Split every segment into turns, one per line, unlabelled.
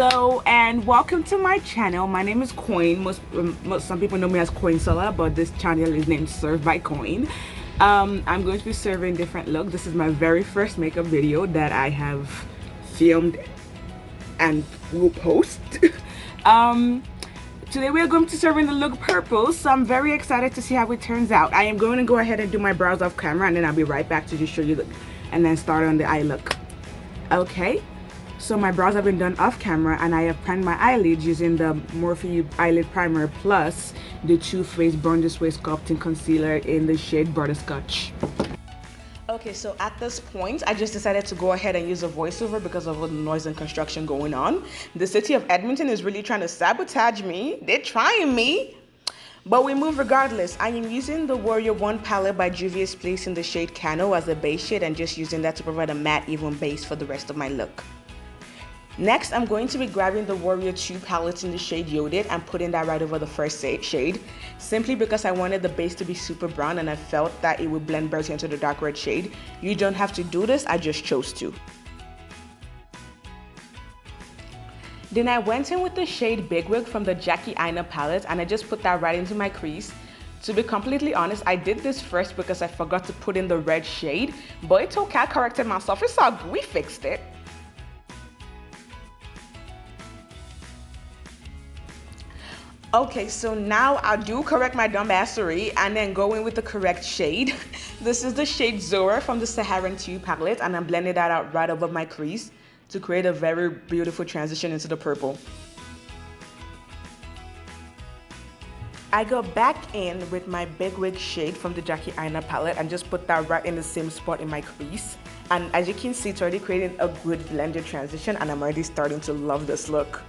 Hello and welcome to my channel. My name is Coin. Some people know me as Coin Seller, but this channel is named Served by Coin. I'm going to be serving different looks. This is my very first makeup video that I have filmed and will post. Today we are going to be serving the look purple, so I'm very excited to see how it turns out. I am going to go ahead and do my brows off camera, and then I'll be right back to just show you and then start on the eye look. Okay. So my brows have been done off camera, and I have primed my eyelids using the Morphe Eyelid Primer plus the Too Faced Born This Way Sculpting Concealer in the shade Butterscotch. Okay, so at this point, I just decided to go ahead and use a voiceover because of all the noise and construction going on. The city of Edmonton is really trying to sabotage me. They're trying me. But we move regardless. I am using the Warrior 1 palette by JUVIA'S Place in the shade Cano as a base shade, and just using that to provide a matte, even base for the rest of my look. Next, I'm going to be grabbing the Warrior 2 palette in the shade Yoded and putting that right over the first shade, simply because I wanted the base to be super brown and I felt that it would blend better into the dark red shade. You don't have to do this, I just chose to. Then I went in with the shade Bigwig from the Aina palette, and I just put that right into my crease. To be completely honest, I did this first because I forgot to put in the red shade, but it's okay, I corrected myself, it's all good, we fixed it. Okay, so now I do correct my dumbassery and then go in with the correct shade. This is the shade Zora from the Saharan palette, and I'm blending that out right above my crease to create a very beautiful transition into the purple. I go back in with my Bigwig shade from the Aina palette and just put that right in the same spot in my crease. And as you can see, it's already creating a good blended transition, and I'm already starting to love this look.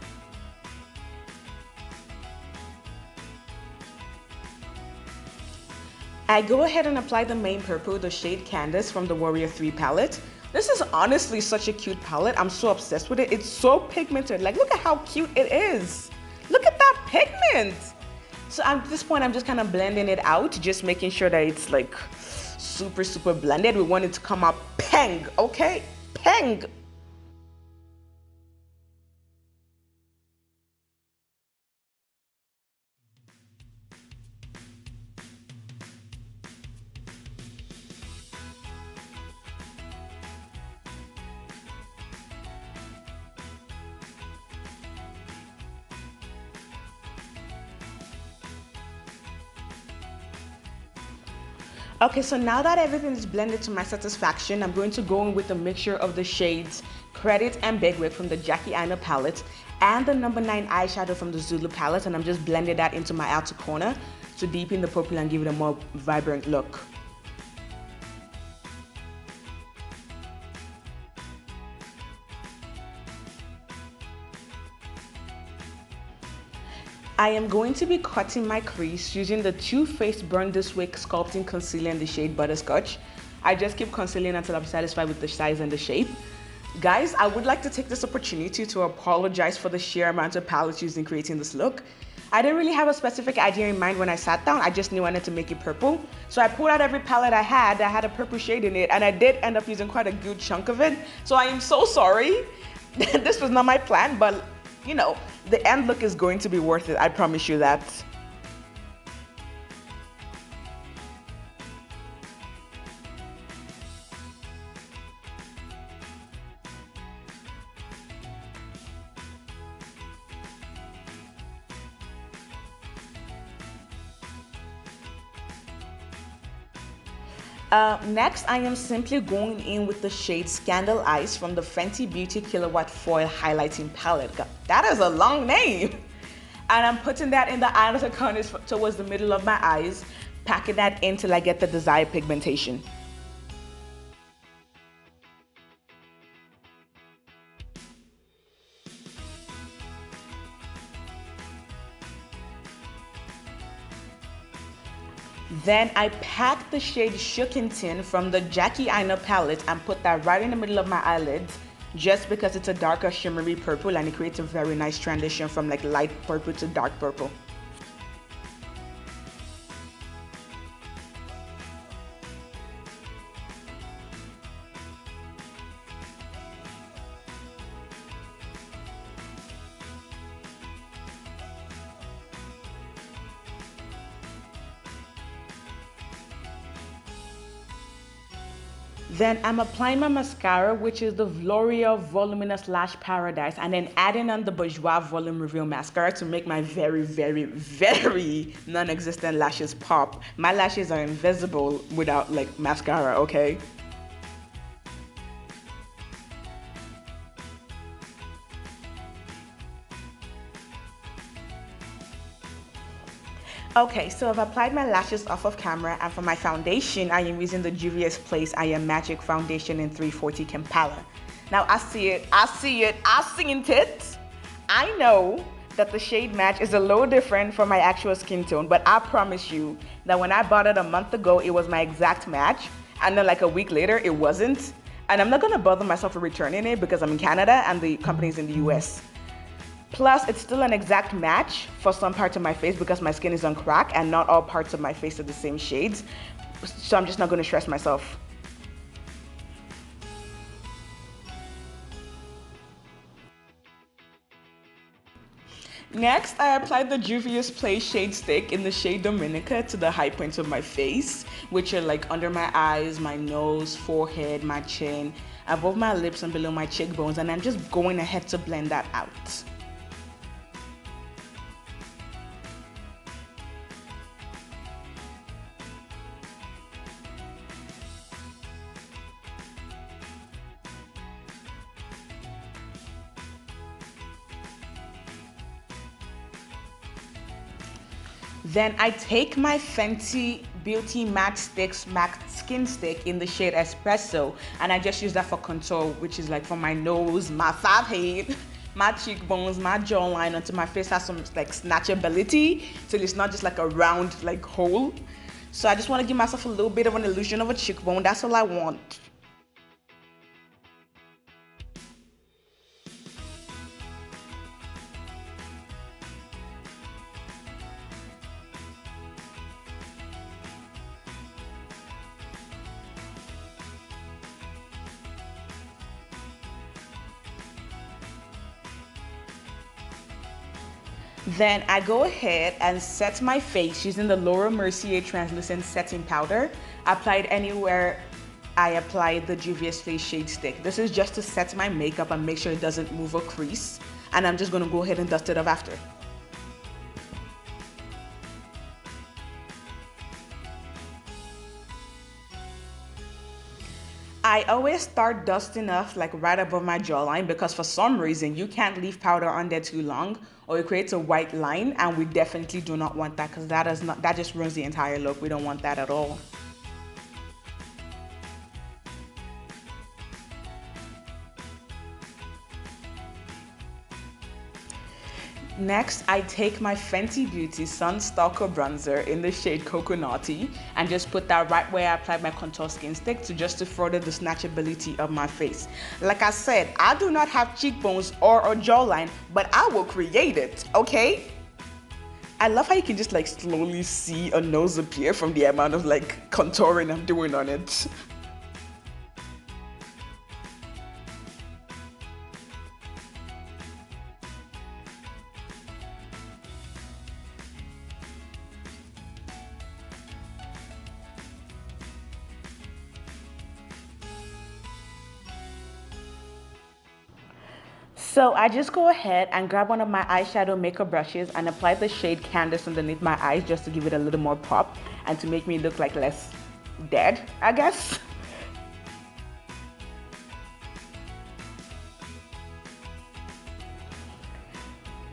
I go ahead and apply the main purple, the shade Candace from the Warrior 3 palette. This is honestly such a cute palette. I'm so obsessed with it. It's so pigmented. Like, look at how cute it is. Look at that pigment. So at this point, I'm just kind of blending it out, just making sure that it's like super, super blended. We want it to come out peng, okay? Peng. Okay, so now that everything is blended to my satisfaction, I'm going to go in with a mixture of the shades Credit and Bigwig from the Aina palette and the number 9 eyeshadow from the Zulu Palette, and I'm just blending that into my outer corner to deepen the purple and give it a more vibrant look. I am going to be cutting my crease using the Too Faced Born This Way Sculpting Concealer in the shade Butterscotch. I just keep concealing until I'm satisfied with the size and the shape. Guys, I would like to take this opportunity to apologize for the sheer amount of palettes used in creating this look. I didn't really have a specific idea in mind when I sat down, I just knew I wanted to make it purple. So I pulled out every palette I had that had a purple shade in it, and I did end up using quite a good chunk of it. So I am so sorry. This was not my plan, but you know, the end look is going to be worth it, I promise you that. Next, I am simply going in with the shade Scandal Eyes from the Fenty Beauty Kilowatt Foil Highlighting Palette. God, that is a long name! And I'm putting that in the outer corners towards the middle of my eyes, packing that in till I get the desired pigmentation. Then I packed the shade Shookington from the Aina palette and put that right in the middle of my eyelids, just because it's a darker shimmery purple and it creates a very nice transition from like light purple to dark purple. Then I'm applying my mascara, which is the L'Oreal Voluminous Lash Paradise, and then adding on the Bourjois Volume Reveal Mascara to make my very, very, very non-existent lashes pop. My lashes are invisible without like mascara, okay? Okay, so I've applied my lashes off of camera, and for my foundation, I am using the JUVIA'S Place I Am Magic Foundation in 340 Kampala. Now I see it, I seen it. I know that the shade match is a little different from my actual skin tone, but I promise you that when I bought it a month ago, it was my exact match, and then like a week later, it wasn't. And I'm not gonna bother myself for returning it because I'm in Canada and the company's in the US. Plus, it's still an exact match for some parts of my face because my skin is on crack and not all parts of my face are the same shades. So I'm just not going to stress myself. Next, I applied the JUVIA'S Place Shade Stick in the shade Dominica to the high points of my face, which are like under my eyes, my nose, forehead, my chin, above my lips and below my cheekbones, and I'm just going ahead to blend that out. Then I take my Fenty Beauty Matchstix Matte Skin Stick in the shade Espresso, and I just use that for contour, which is like for my nose, my forehead, my cheekbones, my jawline, until my face has some like snatchability, so it's not just like a round like hole. So I just want to give myself a little bit of an illusion of a cheekbone. That's all I want. Then I go ahead and set my face using the Laura Mercier translucent setting powder, applied anywhere I applied the JUVIA'S Face Shade Stick. This is just to set my makeup and make sure it doesn't move or crease, and I'm just gonna go ahead and dust it off after. I always start dusting off like right above my jawline because for some reason you can't leave powder on there too long or it creates a white line, and we definitely do not want that because that just ruins the entire look. We don't want that at all. Next, I take my Fenty Beauty Sun Stalk'r Bronzer in the shade Coconutty and just put that right where I applied my contour skin stick to further the snatchability of my face. Like I said, I do not have cheekbones or a jawline, but I will create it, okay? I love how you can just like slowly see a nose appear from the amount of like contouring I'm doing on it. So I just go ahead and grab one of my eyeshadow makeup brushes and apply the shade Candice underneath my eyes just to give it a little more pop and to make me look like less dead, I guess.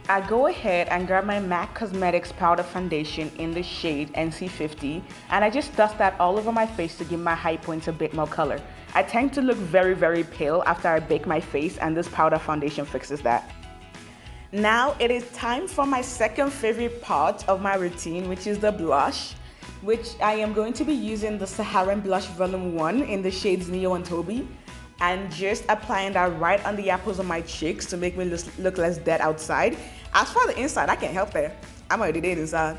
I go ahead and grab my MAC Cosmetics Powder Foundation in the shade NC50, and I just dust that all over my face to give my high points a bit more color. I tend to look very, very pale after I bake my face, and this powder foundation fixes that. Now it is time for my second favorite part of my routine, which is the blush, which I am going to be using the Saharan Blush Volume 1 in the shades Neo and Toby, and just applying that right on the apples of my cheeks to make me look less dead outside. As for the inside, I can't help it. I'm already dead inside.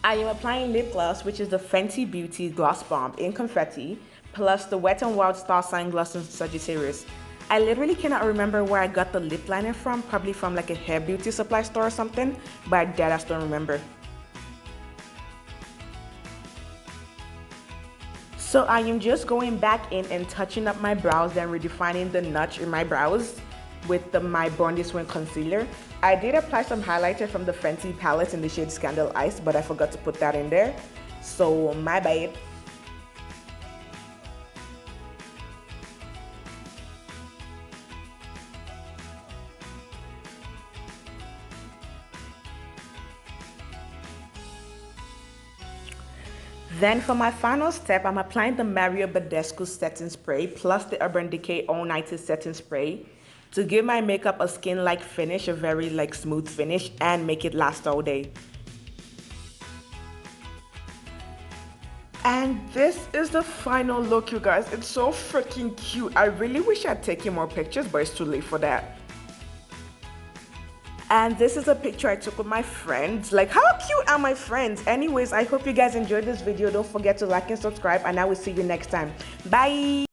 I am applying lip gloss, which is the Fenty Beauty Gloss Bomb in Confetti, plus the Wet n Wild Star Sign Gloss in Sagittarius. I literally cannot remember where I got the lip liner from, probably from like a hair beauty supply store or something, but I deadass don't remember. So I am just going back in and touching up my brows, then redefining the notch in my brows with my Born This Way concealer. I did apply some highlighter from the Fenty palette in the shade Scandal Ice, but I forgot to put that in there, so my bad. Then for my final step, I'm applying the Mario Badescu setting spray plus the Urban Decay All Nighter setting spray to give my makeup a skin-like finish, a very smooth finish, and make it last all day. And this is the final look, you guys. It's so freaking cute. I really wish I'd taken more pictures, but it's too late for that. And this is a picture I took with my friends. Like, how cute are my friends? Anyways, I hope you guys enjoyed this video. Don't forget to like and subscribe, and I will see you next time. Bye.